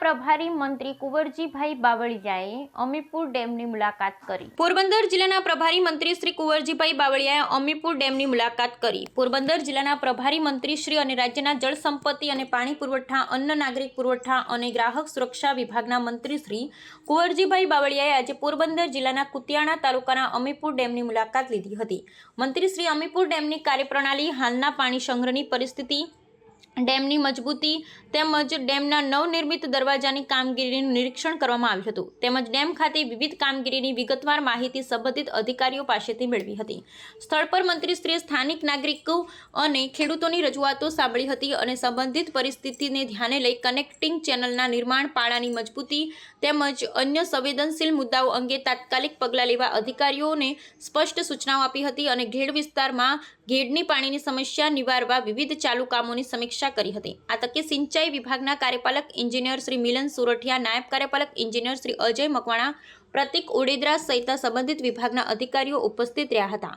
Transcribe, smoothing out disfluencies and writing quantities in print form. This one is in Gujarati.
પ્રભારી મંત્રી કુંવરજીભાઈ બાવળિયાએ અમીપુર ડેમની મુલાકાત કરી। પોરબંદર જિલ્લાના પ્રભારી મંત્રી શ્રી કુંવરજીભાઈ બાવળિયાએ અમીપુર ડેમની મુલાકાત કરી। પોરબંદર જિલ્લાના પ્રભારી મંત્રી શ્રી અને રાજ્યના જળ સંપત્તિ અને પાણી પુરવઠા, અન્ન નાગરિક પુરવઠા અને ગ્રાહક સુરક્ષા વિભાગના મંત્રી શ્રી કુંવરજીભાઈ બાવળિયાએ આજે પોરબંદર જિલ્લાના કુતિયાણા તાલુકાના અમીપુર ડેમની મુલાકાત લીધી હતી। મંત્રી શ્રી અમીપુર ડેમની કાર્યપ્રણાલી, હાલના પાણી સંગ્રહની પરિસ્થિતિ, ડેમની મજબૂતી તેમજ ડેમના નવનિર્મિત દરવાજાની કામગીરીનું નિરીક્ષણ કરવામાં આવ્યું હતું તેમજ ડેમ ખાતે વિવિધ કામગીરીની વિગતવાર માહિતી સંબંધિત અધિકારીઓ પાસેથી મેળવી હતી। સ્થળ પર મંત્રીશ્રીએ સ્થાનિક નાગરિકો અને ખેડૂતોની રજૂઆતો સાંભળી હતી અને સંબંધિત પરિસ્થિતિને ધ્યાને લઈ કનેક્ટિંગ ચેનલના નિર્માણ, પાળાની મજબૂતી તેમજ અન્ય સંવેદનશીલ મુદ્દાઓ અંગે તાત્કાલિક પગલાં લેવા અધિકારીઓને સ્પષ્ટ સૂચનાઓ આપી હતી અને ઘેડ વિસ્તારમાં ઘેડની પાણીની સમસ્યા નિવારવા વિવિધ ચાલુ કામોની સમીક્ષા કરી હતી। આ તકે સિંચાઈ વિભાગના કાર્યપાલક ઇજનેર શ્રી મિલન સોરઠિયા, નાયબ કાર્યપાલક ઇજનેર શ્રી અજય મકવાણા, પ્રતિક ઉડેદરા સહિત સંબંધિત વિભાગના અધિકારીઓ ઉપસ્થિત રહ્યા હતા।